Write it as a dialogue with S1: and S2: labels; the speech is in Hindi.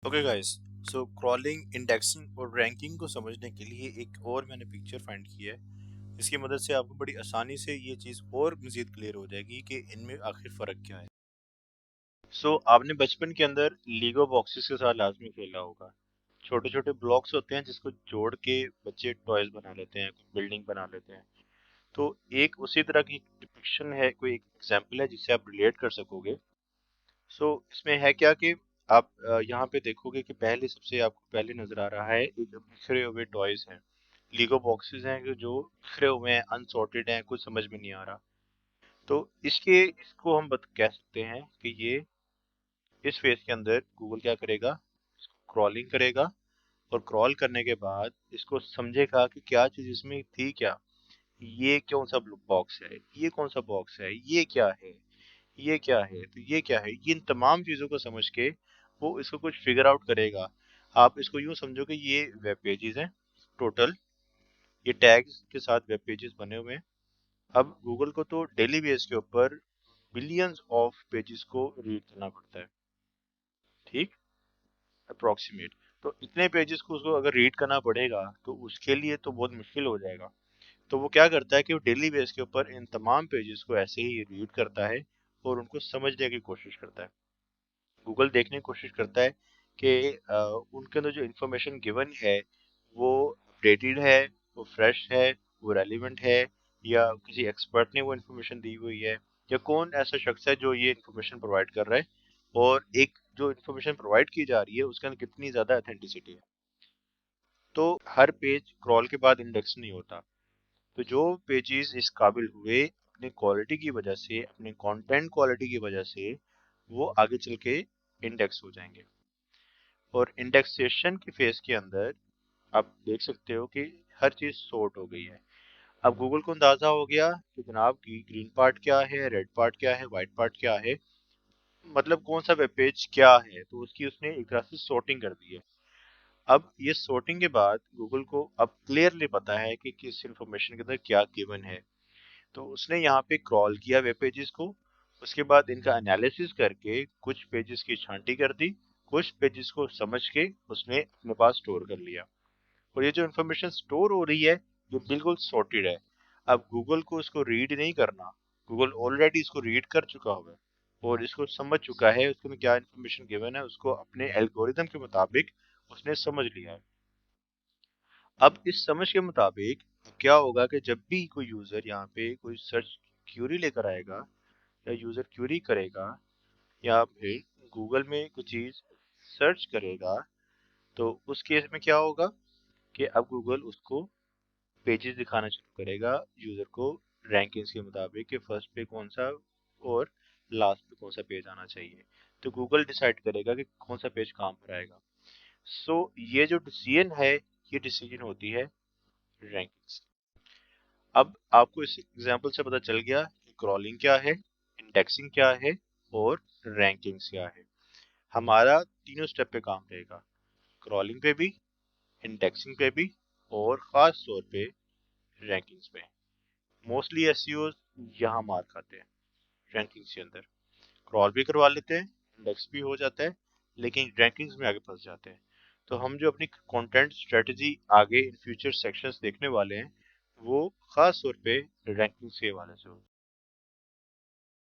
S1: ओके गाइस, सो क्रॉलिंग, इंडेक्सिंग और रैंकिंग को समझने के लिए एक और मैंने पिक्चर फाइंड की है। इसकी मदद से आपको बड़ी आसानी से ये चीज़ और मज़ीद क्लियर हो जाएगी कि इनमें आखिर फ़र्क क्या है। आपने बचपन के अंदर लीगो बॉक्सेस के साथ लाजमी खेला होगा। छोटे छोटे ब्लॉक्स होते हैं जिसको जोड़ के बच्चे टॉयज बना लेते हैं, बिल्डिंग बना लेते हैं। तो एक उसी तरह की डिपिक्शन है, कोई एक एग्जाम्पल है जिससे आप रिलेट कर सकोगे। इसमें है क्या कि आप यहाँ पे देखोगे कि पहले सबसे आपको पहले नजर आ रहा है एक बिखरे हुए टॉयज हैं, लीगो बॉक्सेस हैं कि जो बिखरे हुए हैं, अनसॉर्टेड हैं, कुछ समझ में नहीं आ रहा। तो इसको हम कह सकते हैं कि ये इस फेज के अंदर गूगल क्या करेगा, क्रॉलिंग करेगा और क्रॉल करने के बाद इसको समझेगा कि क्या चीज इसमें थी क्या। ये कौन सा बॉक्स है, ये कौन सा बॉक्स है, ये क्या है, ये क्या है, तो ये क्या है, ये इन तमाम चीजों को समझ के वो इसको कुछ फिगर आउट करेगा। आप इसको यूं समझो कि ये वेब पेजेस हैं टोटल, ये टैग्स के साथ वेब पेजेस बने हुए हैं। अब गूगल को तो डेली बेस के ऊपर बिलियंस ऑफ पेजेस को रीड करना पड़ता है, ठीक, अप्रोक्सीमेट। तो इतने पेजेस को उसको अगर रीड करना पड़ेगा तो उसके लिए तो बहुत मुश्किल हो जाएगा। तो वो क्या करता है कि वो डेली बेस के ऊपर इन तमाम पेजेस को ऐसे ही रीड करता है और उनको समझने की कोशिश करता है। गूगल देखने की कोशिश करता है कि उनके अंदर जो इन्फॉर्मेशन गिवन है वो अपडेटेड है, वो फ्रेश है, वो रेलिवेंट है, या किसी एक्सपर्ट ने वो इन्फॉर्मेशन दी हुई है, या कौन ऐसा शख्स है जो ये इन्फॉर्मेशन प्रोवाइड कर रहा है, और एक जो इन्फॉर्मेशन प्रोवाइड की जा रही है उसके अंदर कितनी ज्यादा ऑथेंटिसिटी है। तो हर पेज क्रॉल के बाद इंडेक्स नहीं होता। तो जो पेजेस इस काबिल हुए अपनी क्वालिटी की वजह से, अपने कंटेंट क्वालिटी की वजह से, वो आगे चल के इंडेक्स हो जाएंगे। और इंडेक्सेशन की फेज के अंदर आप देख सकते हो कि हर चीज सॉर्ट हो गई है। अब गूगल को अंदाजा हो गया कि जनाब की ग्रीन पार्ट क्या है, रेड पार्ट क्या है, व्हाइट पार्ट क्या है, मतलब कौन सा वेब पेज क्या है, तो उसकी उसने एक तरह से सॉर्टिंग कर दी है। अब ये सॉर्टिंग के बाद गूगल को अब क्लियरली पता है कि किस इंफॉर्मेशन के अंदर क्या गिवन है। तो उसने यहाँ पे क्रॉल किया वेब पेजेस को, उसके बाद इनका एनालिसिस करके कुछ पेजेस की छांटी कर दी, कुछ पेजेस को समझ के उसने अपने पास स्टोर कर लिया। और ये जो इन्फॉर्मेशन स्टोर हो रही है ये बिल्कुल सॉर्टेड है। अब गूगल को इसको रीड नहीं करना, गूगल ऑलरेडी इसको रीड कर चुका हुआ है और इसको समझ चुका है उसके में क्या इन्फॉर्मेशन गिवन है, उसको अपने एल्गोरिदम के मुताबिक उसने समझ लिया है। अब इस समझ के मुताबिक क्या होगा कि जब भी कोई यूजर यहाँ पे कोई सर्च क्यूरी लेकर आएगा, या यूजर क्यूरी करेगा, या फिर गूगल में कुछ चीज सर्च करेगा, तो उस केस में क्या होगा कि अब गूगल उसको पेजेस दिखाना शुरू करेगा यूजर को, रैंकिंग्स के मुताबिक कि फर्स्ट पे कौन सा और लास्ट पे कौन सा पेज आना चाहिए। तो गूगल डिसाइड करेगा कि कौन सा पेज कहाँ पर आएगा। ये जो डिसीजन है, ये डिसीजन होती है रैंकिंग्स। अब आपको इस एग्जांपल से पता चल गया कि क्रॉलिंग क्या है, इंडेक्सिंग क्या है और रैंकिंग्स क्या है। हमारा तीनों स्टेप पे काम रहेगा, क्रॉलिंग पे भी, इंडेक्सिंग पे भी, और खास तौर पे रैंकिंग्स पे। मोस्टली एसईओ यहाँ मार खाते हैं रैंकिंग्स के अंदर, क्रॉल भी करवा लेते हैं, इंडेक्स भी हो जाता है, लेकिन रैंकिंग्स में आगे फंस जाते हैं। तो हम जो अपनी कंटेंट स्ट्रेटजी आगे इन फ्यूचर सेक्शंस देखने वाले हैं वो खास तौर पे रैंकिंग्स के हवाले से होगी।